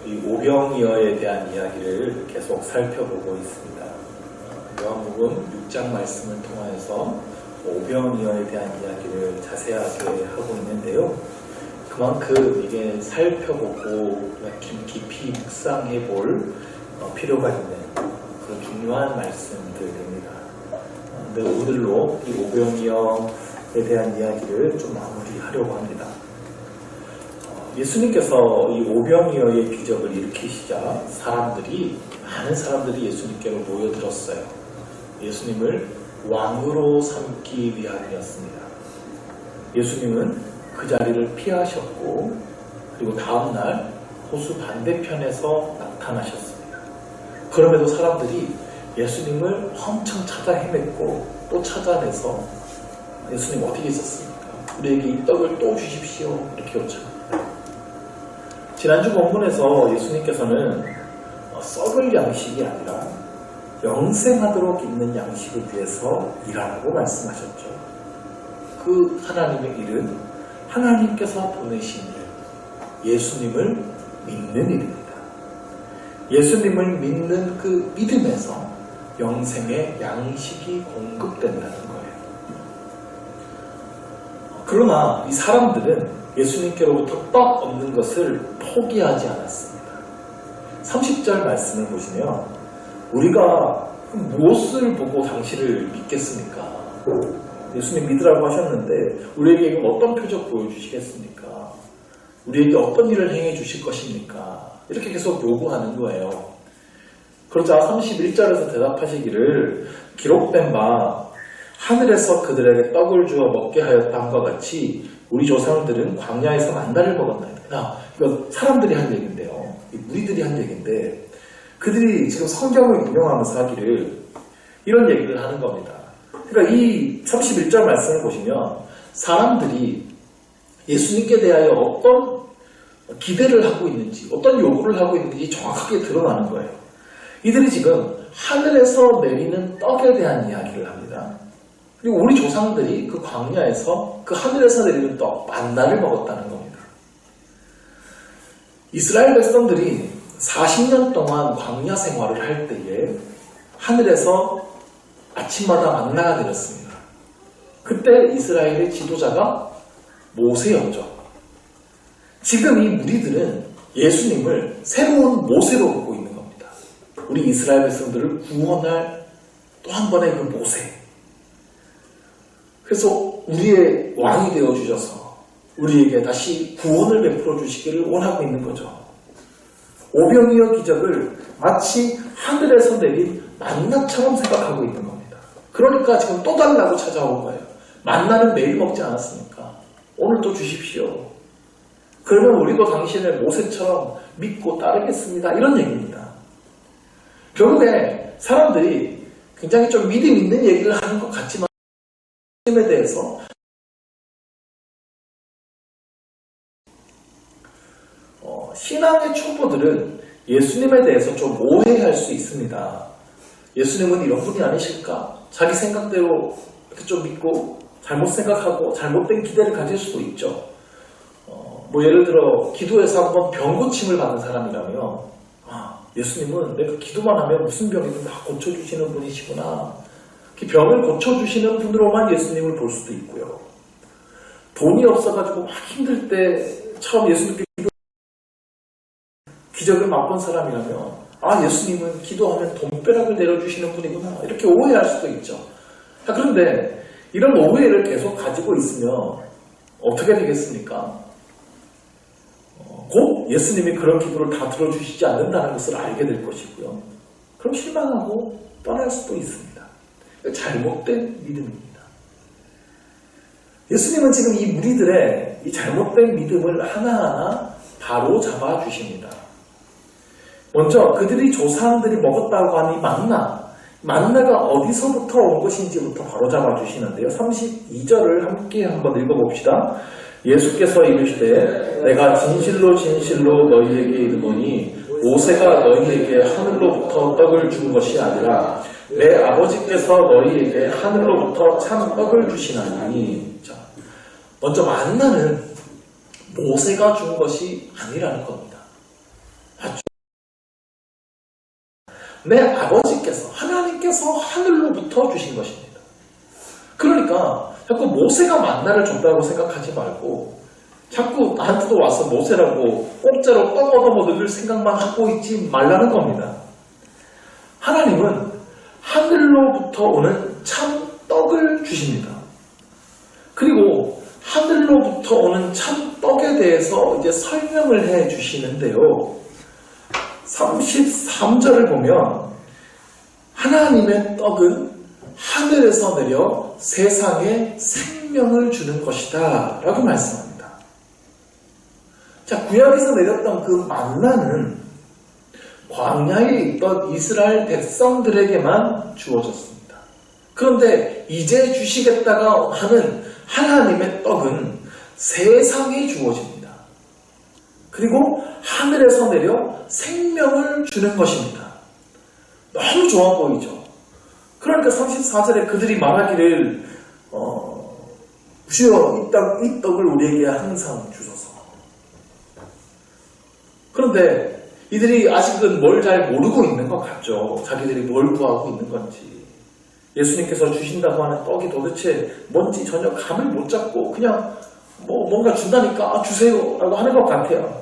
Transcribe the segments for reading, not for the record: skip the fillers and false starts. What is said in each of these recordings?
이 오병이어에 대한 이야기를 계속 살펴보고 있습니다. 요한복음 6장 말씀을 통해서 오병이어에 대한 이야기를 자세하게 하고 있는데요. 그만큼 이게 살펴보고 깊이 묵상해 볼 필요가 있는 그런 중요한 말씀들입니다. 근데 오늘로 이 오병이어에 대한 이야기를 좀 마무리하려고 합니다. 예수님께서 이 오병이어의 기적을 일으키시자 많은 사람들이 예수님께로 모여들었어요. 예수님을 왕으로 삼기 위함이었습니다. 예수님은 그 자리를 피하셨고 그리고 다음날 호수 반대편에서 나타나셨습니다. 그럼에도 사람들이 예수님을 엄청 찾아 헤맸고 또 찾아내서 예수님 어디 계셨습니까? 우리에게 이 떡을 또 주십시오. 이렇게 요청합니다. 지난주 본문에서 예수님께서는 썩을 양식이 아니라 영생하도록 있는 양식을 위해서 일하라고 말씀하셨죠. 그 하나님의 일은 하나님께서 보내신 일, 예수님을 믿는 일입니다. 예수님을 믿는 그 믿음에서 영생의 양식이 공급된다는 거예요. 그러나 이 사람들은 예수님께로부터 떡 얻는 것을 포기하지 않았습니다. 30절 말씀을 보시면 우리가 무엇을 보고 당신을 믿겠습니까? 예수님 믿으라고 하셨는데 우리에게 어떤 표적 보여주시겠습니까? 우리에게 어떤 일을 행해 주실 것입니까? 이렇게 계속 요구하는 거예요. 그러자 31절에서 대답하시기를 기록된 바 하늘에서 그들에게 떡을 주어 먹게 하였다함과 같이 우리 조상들은 광야에서 만나를 먹었나이다. 이거 사람들이 한 얘기인데요. 무리들이 한 얘기인데 그들이 지금 성경을 인용하면서 하기를 이런 얘기를 하는 겁니다. 그러니까 이 31절 말씀을 보시면 사람들이 예수님께 대하여 어떤 기대를 하고 있는지 어떤 요구를 하고 있는지 정확하게 드러나는 거예요. 이들이 지금 하늘에서 내리는 떡에 대한 이야기를 합니다. 그리고 우리 조상들이 그 광야에서 그 하늘에서 내리는 떡, 만나를 먹었다는 겁니다. 이스라엘 백성들이 40년 동안 광야 생활을 할 때에 하늘에서 아침마다 만나가 내렸습니다. 그때 이스라엘의 지도자가 모세였죠. 지금 이 무리들은 예수님을 새로운 모세로 보고 있는 겁니다. 우리 이스라엘 백성들을 구원할 또 한 번의 그 모세. 그래서 우리의 왕이 되어주셔서 우리에게 다시 구원을 베풀어 주시기를 원하고 있는 거죠. 오병이어 기적을 마치 하늘에서 내린 만나처럼 생각하고 있는 겁니다. 그러니까 지금 또 달라고 찾아온 거예요. 만나는 매일 먹지 않았습니까? 오늘 또 주십시오. 그러면 우리도 당신을 모세처럼 믿고 따르겠습니다. 이런 얘기입니다. 결국에 사람들이 굉장히 좀 믿음 있는 얘기를 하는 것 같지만 예수님에 대해서 신앙의 초보들은 예수님에 대해서 좀 오해할 수 있습니다. 예수님은 이런 분이 아니실까? 자기 생각대로 이렇게 좀 믿고 잘못 생각하고 잘못된 기대를 가질 수도 있죠. 예를 들어 기도해서 한번 병 고침을 받은 사람이라면 예수님은 내가 기도만 하면 무슨 병이든 다 고쳐주시는 분이시구나. 병을 고쳐주시는 분으로만 예수님을 볼 수도 있고요. 돈이 없어가지고 막 힘들 때 처음 예수님께 기적을 맛본 사람이라면 예수님은 기도하면 돈벼락을 내려주시는 분이구나 이렇게 오해할 수도 있죠. 그런데 이런 오해를 계속 가지고 있으면 어떻게 되겠습니까? 곧 예수님이 그런 기도를 다 들어주시지 않는다는 것을 알게 될 것이고요. 그럼 실망하고 떠날 수도 있습니다. 잘못된 믿음입니다. 예수님은 지금 이 무리들의 이 잘못된 믿음을 하나하나 바로 잡아 주십니다. 먼저 그들이 조상들이 먹었다고 하는 이 만나가 어디서부터 온 것인지부터 바로 잡아 주시는데요. 32절을 함께 한번 읽어봅시다. 예수께서 이르시되 내가 진실로 진실로 너희에게 이르노니 모세가 너희에게 하늘로부터 떡을 준 것이 아니라 내 아버지께서 너희에게 하늘로부터 참 떡을 주시나니. 먼저 만나는 모세가 준 것이 아니라는 겁니다. 맞죠? 내 아버지께서, 하나님께서 하늘로부터 주신 것입니다. 그러니까 자꾸 모세가 만나를 줬다고 생각하지 말고 자꾸 나한테도 와서 모세라고 공짜로 떡 얻어먹을 생각만 하고 있지 말라는 겁니다. 하나님은 하늘로부터 오는 참 떡을 주십니다. 그리고 하늘로부터 오는 참 떡에 대해서 이제 설명을 해 주시는데요. 33절을 보면 하나님의 떡은 하늘에서 내려 세상에 생명을 주는 것이다 라고 말씀합니다. 자, 구약에서 내렸던 그 만나는 광야에 있던 이스라엘 백성들에게만 주어졌습니다. 그런데 이제 주시겠다가 하는 하나님의 떡은 세상에 주어집니다. 그리고 하늘에서 내려 생명을 주는 것입니다. 너무 좋아 보이죠? 그러니까 34절에 그들이 말하기를 주여 이 떡을 우리에게 항상 주소서. 그런데 이들이 아직은 뭘 잘 모르고 있는 것 같죠. 자기들이 뭘 구하고 있는 건지. 예수님께서 주신다고 하는 떡이 도대체 뭔지 전혀 감을 못 잡고 그냥 뭔가 준다니까 주세요 라고 하는 것 같아요.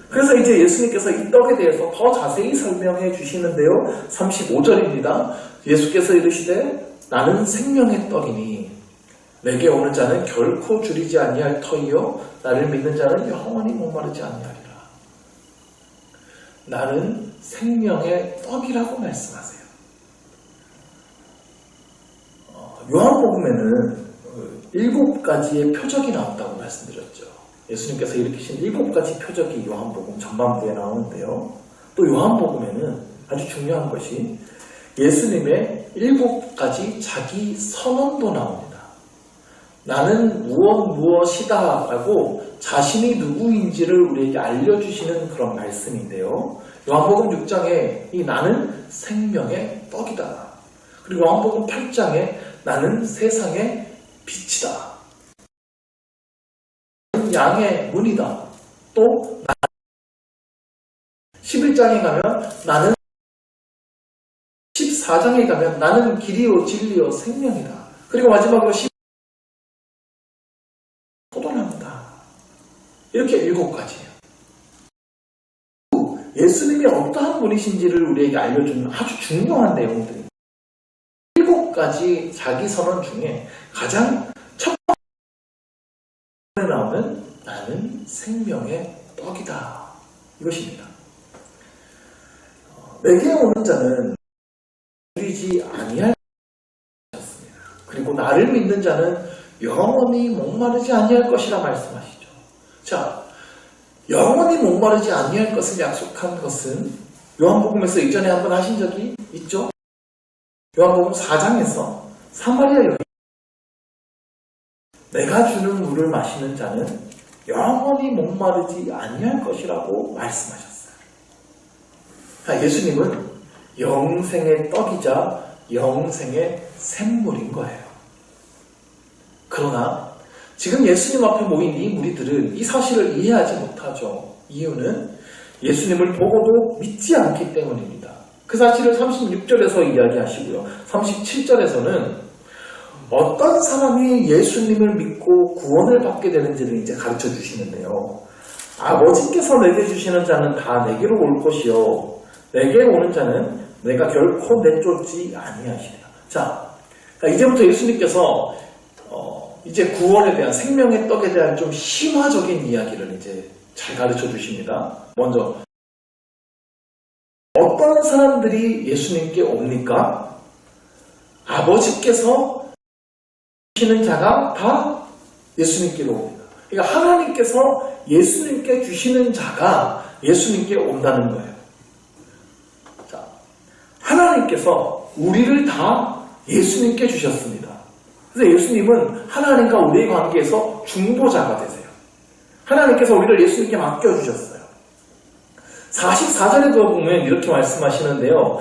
그래서 이제 예수님께서 이 떡에 대해서 더 자세히 설명해 주시는데요. 35절입니다. 예수께서 이르시되 나는 생명의 떡이니 내게 오는 자는 결코 줄이지 아니할 터이요 나를 믿는 자는 영원히 목마르지 아니하리라. 나는 생명의 떡이라고 말씀하세요. 요한복음에는 7가지의 표적이 나온다고 말씀드렸죠. 예수님께서 일으키신 7가지 표적이 요한복음 전반부에 나오는데요. 또 요한복음에는 아주 중요한 것이 예수님의 7가지 자기 선언도 나옵니다. 나는 무엇이다 라고 자신이 누구인지를 우리에게 알려주시는 그런 말씀인데요. 요한복음 6장에 이 나는 생명의 떡이다. 그리고 요한복음 8장에 나는 세상의 빛이다. 나는 양의 문이다. 또 11장에 가면 나는 14장에 가면 나는 길이요 진리요 생명이다. 그리고 마지막으로 포도나무다. 이렇게 7가지예요. 예수님이 어떠한 분이신지를 우리에게 알려주는 아주 중요한 내용들입니다. 7가지 자기 선언 중에 가장 첫 번째 나오는 나는 생명의 떡이다. 이것입니다. 내게 오는 자는 줄이지 아니할 것이었습니다. 그리고 나를 믿는 자는 영원히 목마르지 아니할 것이라 말씀하시죠. 자, 영원히 목마르지 아니할 것을 약속한 것은 요한복음에서 이전에 한번 하신 적이 있죠. 요한복음 4장에서 사마리아 여인 내가 주는 물을 마시는 자는 영원히 목마르지 아니할 것이라고 말씀하셨어요. 자, 예수님은 영생의 떡이자 영생의 샘물인 거예요. 그러나 지금 예수님 앞에 모인 이 무리들은 이 사실을 이해하지 못하죠. 이유는 예수님을 보고도 믿지 않기 때문입니다. 그 사실을 36절에서 이야기하시고요. 37절에서는 어떤 사람이 예수님을 믿고 구원을 받게 되는지를 이제 가르쳐 주시는데요. 아버지께서 내게 주시는 자는 다 내게로 올 것이요 내게 오는 자는 내가 결코 내쫓지 아니하시리라. 자, 이제부터 예수님께서 이제 구원에 대한 생명의 떡에 대한 좀 심화적인 이야기를 이제 잘 가르쳐 주십니다. 먼저 어떤 사람들이 예수님께 옵니까? 아버지께서 주시는 자가 다 예수님께로 옵니다. 그러니까 하나님께서 예수님께 주시는 자가 예수님께 온다는 거예요. 자, 하나님께서 우리를 다 예수님께 주셨습니다. 그래서 예수님은 하나님과 우리의 관계에서 중보자가 되세요. 하나님께서 우리를 예수님께 맡겨주셨어요. 44절에도 보면 이렇게 말씀하시는데요.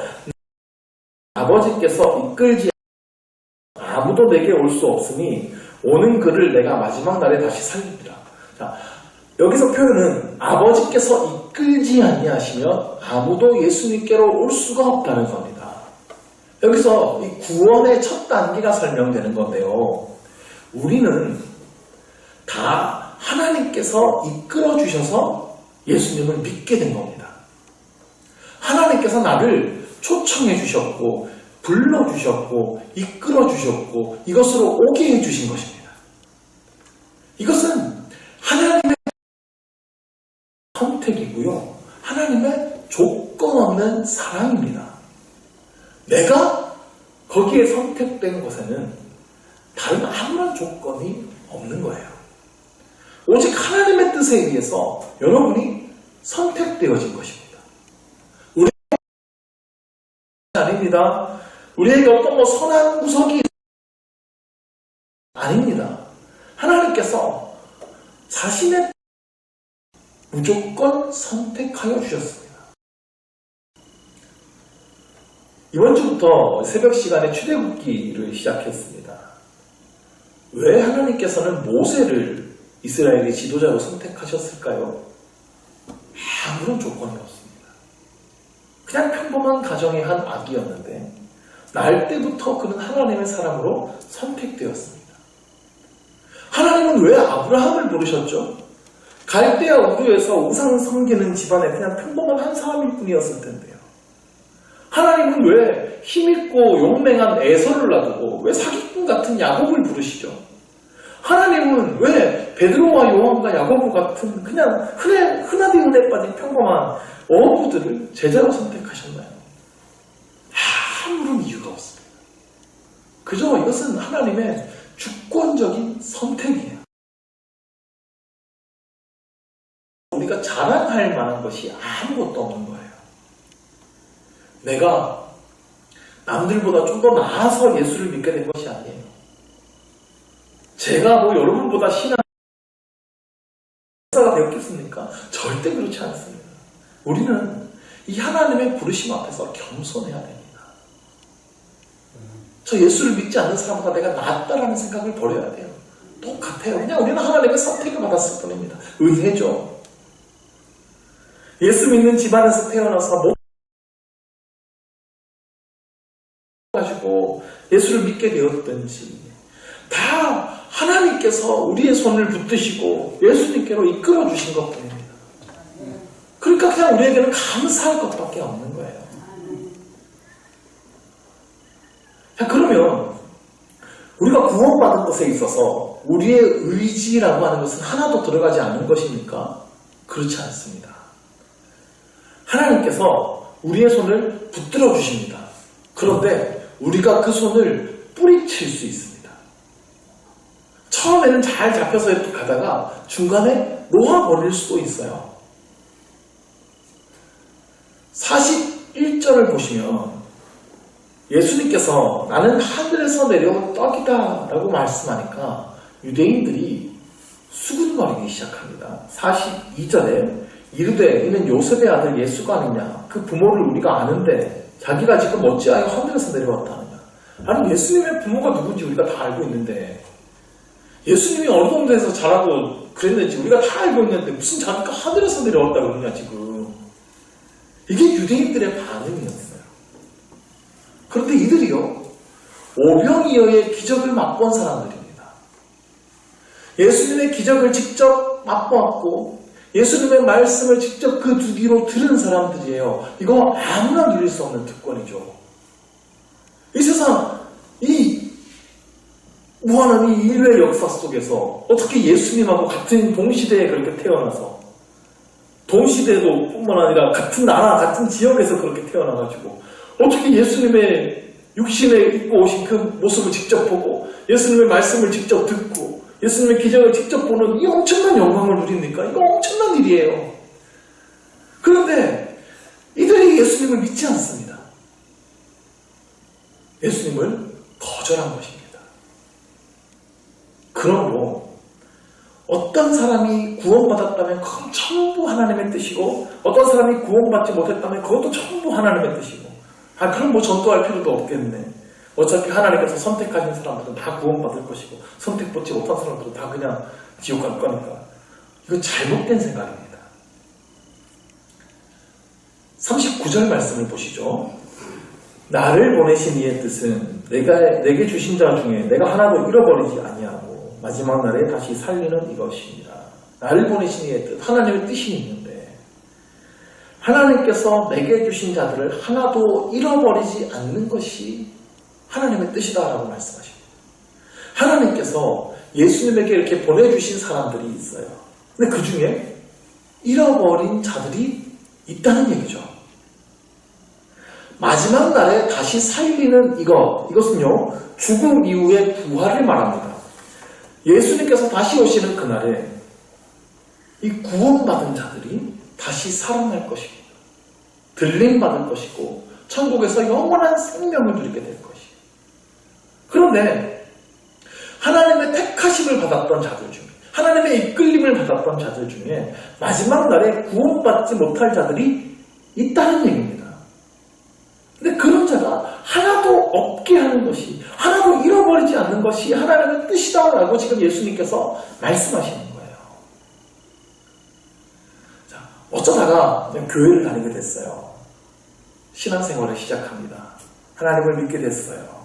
아버지께서 이끌지 아무도 내게 올 수 없으니 오는 그를 내가 마지막 날에 다시 살리리라. 자, 여기서 표현은 아버지께서 이끌지 아니하시면 아무도 예수님께로 올 수가 없다는 겁니다. 여기서 이 구원의 첫 단계가 설명되는 건데요. 우리는 다 하나님께서 이끌어 주셔서 예수님을 믿게 된 겁니다. 하나님께서 나를 초청해 주셨고 불러 주셨고 이끌어 주셨고 이것으로 오게 해 주신 것입니다. 이것은 하나님의 선택이고요. 하나님의 조건 없는 사랑입니다. 내가 거기에 선택된 것에는 다른 아무런 조건이 없는 거예요. 오직 하나님의 뜻에 의해서 여러분이 선택되어진 것입니다. 우리가 아닙니다. 우리에게 어떤 선한 구석이 아닙니다. 하나님께서 자신의 무조건 선택하여 주셨습니다. 이번 주부터 새벽 시간에 출애굽기를 시작했습니다. 왜 하나님께서는 모세를 이스라엘의 지도자로 선택하셨을까요? 아무런 조건이 없습니다. 그냥 평범한 가정의 한 아기였는데 날 때부터 그는 하나님의 사람으로 선택되었습니다. 하나님은 왜 아브라함을 부르셨죠? 갈대아 우르에서 우상 섬기는 집안의 그냥 평범한 한 사람일 뿐이었을 텐데요. 하나님은 왜 힘있고 용맹한 에서를 놔두고 왜 사기꾼 같은 야곱을 부르시죠? 하나님은 왜 베드로와 요한과 야고보 같은 그냥 흔하디 은혜 빠진 평범한 어부들을 제자로 선택하셨나요? 아무런 이유가 없습니다. 그저 이것은 하나님의 주권적인 선택이에요. 우리가 자랑할 만한 것이 아무것도 없는 거예요. 내가 남들보다 좀 더 나아서 예수를 믿게 된 것이 아니에요. 제가 여러분보다 신앙사가 되었겠습니까? 절대 그렇지 않습니다. 우리는 이 하나님의 부르심 앞에서 겸손해야 됩니다. 저 예수를 믿지 않는 사람보다 내가 낫다라는 생각을 버려야 돼요. 똑같아요. 그냥 우리는 하나님의 선택을 받았을 뿐입니다. 은혜죠. 예수 믿는 집안에서 태어나서 가지고 예수를 믿게 되었든지 다 하나님께서 우리의 손을 붙드시고 예수님께로 이끌어 주신 것뿐입니다. 그러니까 그냥 우리에게는 감사할 것밖에 없는 거예요. 자, 그러면 우리가 구원받은 것에 있어서 우리의 의지라고 하는 것은 하나도 들어가지 않은 것입니까? 그렇지 않습니다. 하나님께서 우리의 손을 붙들어 주십니다. 그런데 우리가 그 손을 뿌리칠 수 있습니다. 처음에는 잘 잡혀서 이렇게 가다가 중간에 놓아버릴 수도 있어요. 41절을 보시면 예수님께서 나는 하늘에서 내려온 떡이다 라고 말씀하니까 유대인들이 수군거리기 시작합니다. 42절에 이르되 이는 요셉의 아들 예수가 아니냐 그 부모를 우리가 아는데 자기가 지금 어찌하여 하늘에서 내려왔다 하느냐. 아니 예수님의 부모가 누군지 우리가 다 알고 있는데 예수님이 어느 정도에서 자라고 그랬는지 우리가 다 알고 있는데 무슨 자기가 하늘에서 내려왔다고 그러냐 지금. 이게 유대인들의 반응이었어요. 그런데 이들이요 오병이어의 기적을 맛본 사람들입니다. 예수님의 기적을 직접 맛보았고 예수님의 말씀을 직접 그 두 귀로 들은 사람들이에요. 이거 아무나 누릴 수 없는 특권이죠. 이 세상 이 무한한 이 인류의 역사 속에서 어떻게 예수님하고 같은 동시대에 그렇게 태어나서 동시대도 뿐만 아니라 같은 나라 같은 지역에서 그렇게 태어나가지고 어떻게 예수님의 육신에 입고 오신 그 모습을 직접 보고 예수님의 말씀을 직접 듣고 예수님의 기적을 직접 보는 이 엄청난 영광을 누립니까? 이거 엄청난 일이에요. 그런데 이들이 예수님을 믿지 않습니다. 예수님을 거절한 것입니다. 그러므로 어떤 사람이 구원받았다면 그건 전부 하나님의 뜻이고 어떤 사람이 구원받지 못했다면 그것도 전부 하나님의 뜻이고 그럼 전도할 필요도 없겠네. 어차피 하나님께서 선택하신 사람들은 다 구원받을 것이고 선택받지 못한 사람들은 다 그냥 지옥 갈 거니까. 이건 잘못된 생각입니다. 39절 말씀을 보시죠. 나를 보내신 이의 뜻은 내게 주신 자 중에 내가 하나도 잃어버리지 아니하고 마지막 날에 다시 살리는 이것입니다. 나를 보내신 이의 뜻, 하나님의 뜻이 있는데 하나님께서 내게 주신 자들을 하나도 잃어버리지 않는 것이 하나님의 뜻이다라고 말씀하십니다. 하나님께서 예수님에게 이렇게 보내주신 사람들이 있어요. 근데 그 중에 잃어버린 자들이 있다는 얘기죠. 마지막 날에 다시 살리는 이것은요, 죽음 이후의 부활을 말합니다. 예수님께서 다시 오시는 그날에 이 구원받은 자들이 다시 살아날 것입니다. 들림받을 것이고 천국에서 영원한 생명을 누리게 될 것이에요. 그런데 하나님의 택하심을 받았던 자들 중에, 하나님의 이끌림을 받았던 자들 중에 마지막 날에 구원받지 못할 자들이 있다는 얘기입니다. 근데 그런 자가 하나도 없게 하는 것이, 하나도 잃어버리지 않는 것이 하나님의 뜻이다라고 지금 예수님께서 말씀하시는 거예요. 자, 어쩌다가 교회를 다니게 됐어요. 신앙생활을 시작합니다. 하나님을 믿게 됐어요.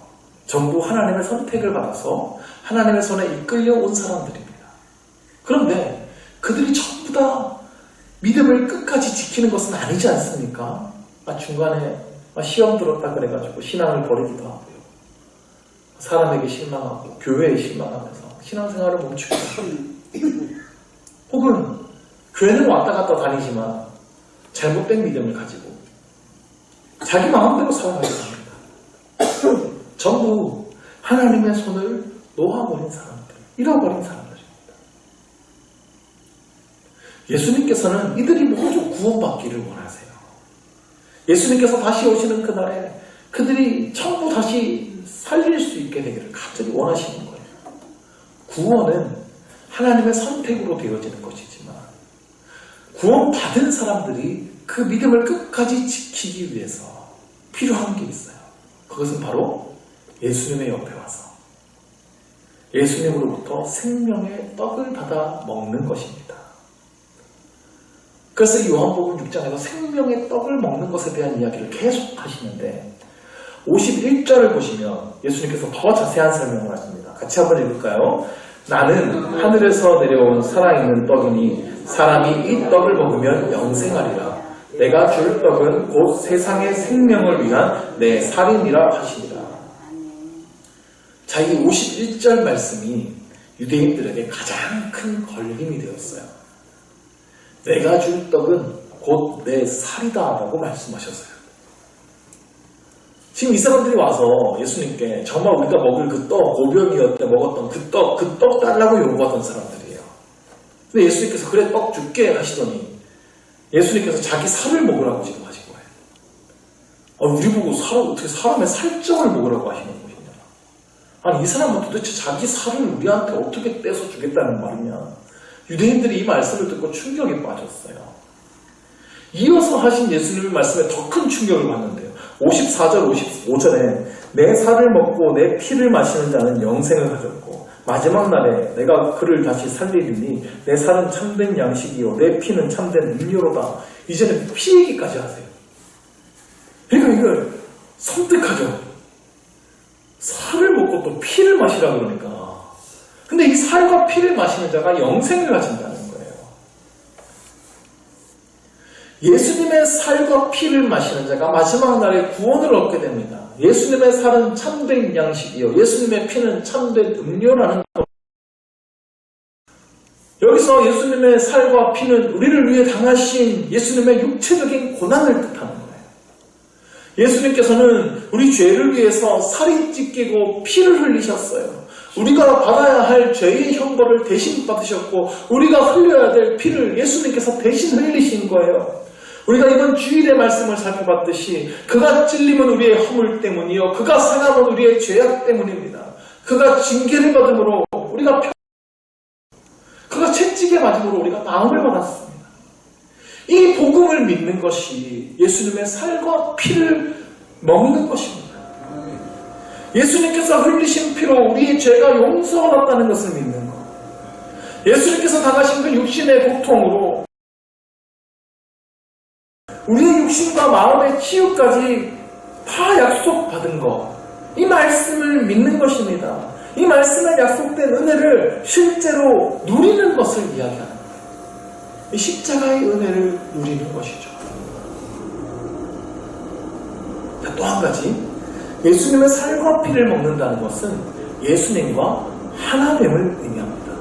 전부 하나님의 선택을 받아서 하나님의 손에 이끌려 온 사람들입니다. 그런데 그들이 전부 다 믿음을 끝까지 지키는 것은 아니지 않습니까? 중간에 시험 들었다 그래가지고 신앙을 버리기도 하고요. 사람에게 실망하고 교회에 실망하면서 신앙생활을 멈추기도 하고, 혹은 교회는 왔다 갔다 다니지만 잘못된 믿음을 가지고 자기 마음대로 살아가기도 합니다. 전부 하나님의 손을 놓아버린 사람들, 잃어버린 사람들입니다. 예수님께서는 이들이 모두 구원받기를 원하세요. 예수님께서 다시 오시는 그날에 그들이 전부 다시 살릴 수 있게 되기를 간절히 원하시는 거예요. 구원은 하나님의 선택으로 되어지는 것이지만 구원받은 사람들이 그 믿음을 끝까지 지키기 위해서 필요한 게 있어요. 그것은 바로 예수님의 옆에 와서 예수님으로부터 생명의 떡을 받아 먹는 것입니다. 그래서 요한복음 6장에서 생명의 떡을 먹는 것에 대한 이야기를 계속 하시는데 51절을 보시면 예수님께서 더 자세한 설명을 하십니다. 같이 한번 읽을까요? 나는 하늘에서 내려온 살아있는 떡이니 사람이 이 떡을 먹으면 영생하리라. 내가 줄 떡은 곧 세상의 생명을 위한 내 살이니라 하시니라. 자, 이 51절 말씀이 유대인들에게 가장 큰 걸림이 되었어요. 내가 줄 떡은 곧 내 살이다 라고 말씀하셨어요. 지금 이 사람들이 와서 예수님께 정말 우리가 먹을 그 떡, 오병이어 때 먹었던 그 떡 달라고 요구하던 사람들이에요. 근데 예수님께서 그래 떡 줄게 하시더니 예수님께서 자기 살을 먹으라고 지금 하신 거예요. 우리 보고 어떻게 사람의 살점을 먹으라고 하시는 것이냐. 아니, 이 사람은 도대체 자기 살을 우리한테 어떻게 떼서 주겠다는 말이냐. 유대인들이 이 말씀을 듣고 충격에 빠졌어요. 이어서 하신 예수님의 말씀에 더 큰 충격을 받는데요. 54절, 55절에 내 살을 먹고 내 피를 마시는 자는 영생을 가졌고 마지막 날에 내가 그를 다시 살리리니 내 살은 참된 양식이요 내 피는 참된 음료로다. 이제는 피 얘기까지 하세요. 그러니까 이걸 섬뜩하죠. 살을 먹고 또 피를 마시라 그러니까. 근데 이 살과 피를 마시는 자가 영생을 가진다는 거예요. 예수님의 살과 피를 마시는 자가 마지막 날에 구원을 얻게 됩니다. 예수님의 살은 참된 양식이요 예수님의 피는 참된 음료라는 것. 여기서 예수님의 살과 피는 우리를 위해 당하신 예수님의 육체적인 고난을 뜻하는 거예요. 예수님께서는 우리 죄를 위해서 살이 찢기고 피를 흘리셨어요. 우리가 받아야 할 죄의 형벌을 대신 받으셨고 우리가 흘려야 될 피를 예수님께서 대신 흘리신 거예요. 우리가 이번 주일의 말씀을 살펴봤듯이 그가 찔림은 우리의 허물 때문이요 그가 상함은 우리의 죄악 때문입니다. 그가 징계를 받음으로 그가 채찍에 맞음으로 우리가 마음을 받았습니다. 이 복음을 믿는 것이 예수님의 살과 피를 먹는 것입니다. 예수님께서 흘리신 피로 우리의 죄가 용서받았다는 것을 믿는 것. 예수님께서 당하신 그 육신의 고통으로 우리의 육신과 마음의 치유까지 다 약속받은 것, 이 말씀을 믿는 것입니다. 이 말씀에 약속된 은혜를 실제로 누리는 것을 이야기하는 거예요. 이 십자가의 은혜를 누리는 것이죠. 또 한 가지, 예수님의 살과 피를 먹는다는 것은 예수님과 하나됨을 의미합니다.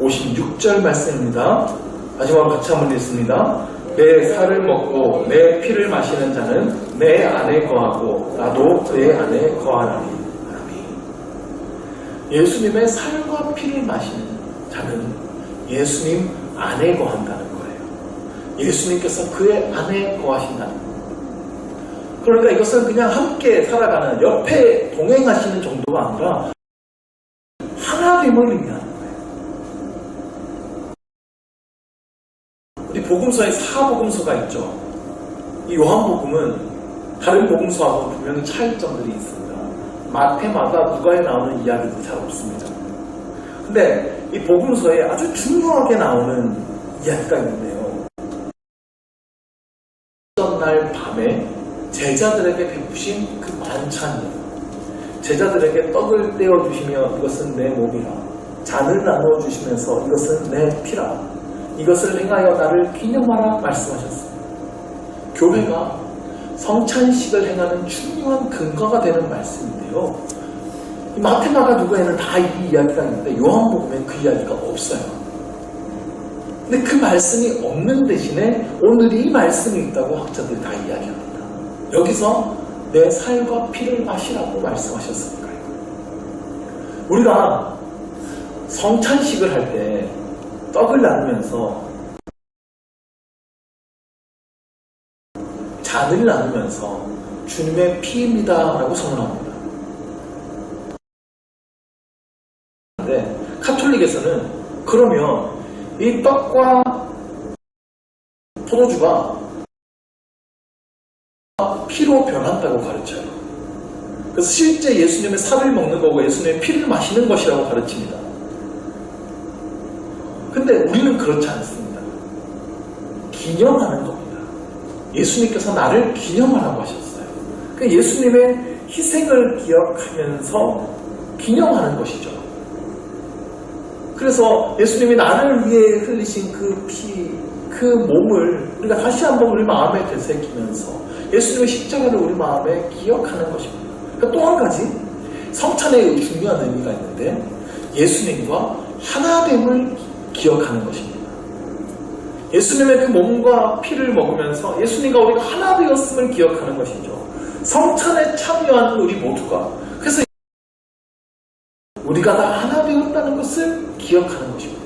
56절 말씀입니다. 마지막으로 같이 한번 읽습니다. 내 살을 먹고 내 피를 마시는 자는 내 안에 거하고 나도 내 안에 거하나니. 예수님의 살과 피를 마시는 자는 예수님 안에 거한다는 거예요. 예수님께서 그의 안에 거하신다는 거예요. 그러니까 이것은 그냥 함께 살아가는, 옆에 동행하시는 정도가 아니라 하나됨을 의미하는 거예요. 우리 복음서에 4복음서가 있죠. 이 요한복음은 다른 복음서하고 분명히 차이점들이 있습니다. 마태, 마가, 누가에 나오는 이야기도 잘 없습니다. 근데 이 복음서에 아주 중요하게 나오는 이야기가 있는데요. 어떤 날 밤에 제자들에게 베푸신 그 만찬이에요. 제자들에게 떡을 떼어주시며 이것은 내 몸이라, 잔을 나누어주시면서 이것은 내 피라, 이것을 행하여 나를 기념하라 말씀하셨습니다. 교회가 성찬식을 행하는 중요한 근거가 되는 말씀인데요. 마태마가 누가에는 다 이 이야기가 있는데 요한복음엔 그 이야기가 없어요. 근데 그 말씀이 없는 대신에 오늘 이 말씀이 있다고 학자들이 다 이야기합니다. 여기서 내 살과 피를 마시라고 말씀하셨으니까요. 우리가 성찬식을 할 때 떡을 나누면서, 잔을 나누면서 주님의 피입니다 라고 선언합니다. 그런데 카톨릭에서는 그러면 이 떡과 포도주가 피로 변한다고 가르쳐요. 그래서 실제 예수님의 살을 먹는 거고 예수님의 피를 마시는 것이라고 가르칩니다. 근데 우리는 그렇지 않습니다. 기념하는 겁니다. 예수님께서 나를 기념하라고 하셨어요. 그러니까 예수님의 희생을 기억하면서 기념하는 것이죠. 그래서 예수님이 나를 위해 흘리신 그 피, 그 몸을 우리가 다시 한번 우리 마음에 되새기면서 예수님의 십자가를 우리 마음에 기억하는 것입니다. 그러니까 또 한 가지 성찬에 중요한 의미가 있는데 예수님과 하나됨을 기억하는 것입니다. 예수님의 그 몸과 피를 먹으면서 예수님과 우리가 하나 되었음을 기억하는 것이죠. 성찬에 참여하는 우리 모두가, 그래서 우리가 다 하나 되었다는 것을 기억하는 것입니다.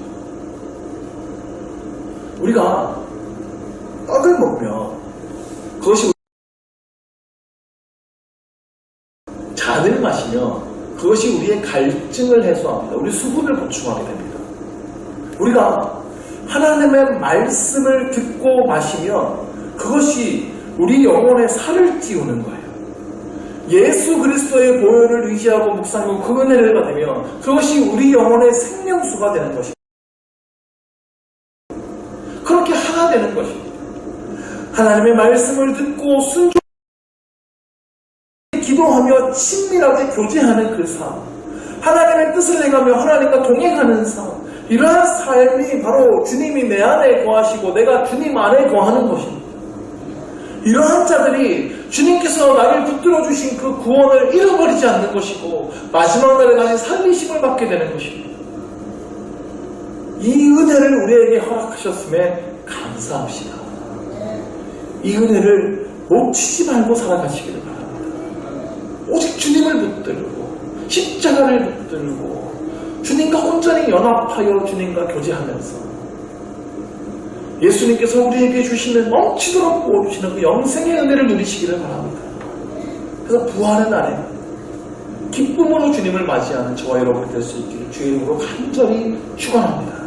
우리가 떡을 먹으면 그것이, 잔을 마시면 그것이 우리의 갈증을 해소합니다. 우리 수분을 보충하게 됩니다. 우리가 하나님의 말씀을 듣고 마시면 그것이 우리 영혼의 살을 찌우는 거예요. 예수 그리스도의 보혈을 의지하고 묵상하고 그 은혜를 받으면 그것이 우리 영혼의 생명수가 되는 것입니다. 그렇게 하나 되는 것입니다. 하나님의 말씀을 듣고 순종하며 기도하며 친밀하게 교제하는 그 삶, 하나님의 뜻을 행하며 하나님과 동행하는 삶, 이러한 삶이 바로 주님이 내 안에 거하시고 내가 주님 안에 거하는 것입니다. 이러한 자들이 주님께서 나를 붙들어 주신 그 구원을 잃어버리지 않는 것이고 마지막 날에 다시 살리심을 받게 되는 것입니다. 이 은혜를 우리에게 허락하셨음에 감사합시다. 이 은혜를 놓치지 말고 살아가시기를 바랍니다. 오직 주님을 붙들고 십자가를 붙들고 주님과 온전히 연합하여 주님과 교제하면서 예수님께서 우리에게 주시는 넘치도록 부어주시는 그 영생의 은혜를 누리시기를 바랍니다. 그래서 부활의 날에 기쁨으로 주님을 맞이하는 저와 여러분이 될 수 있기를 주의 이름으로 간절히 축원합니다.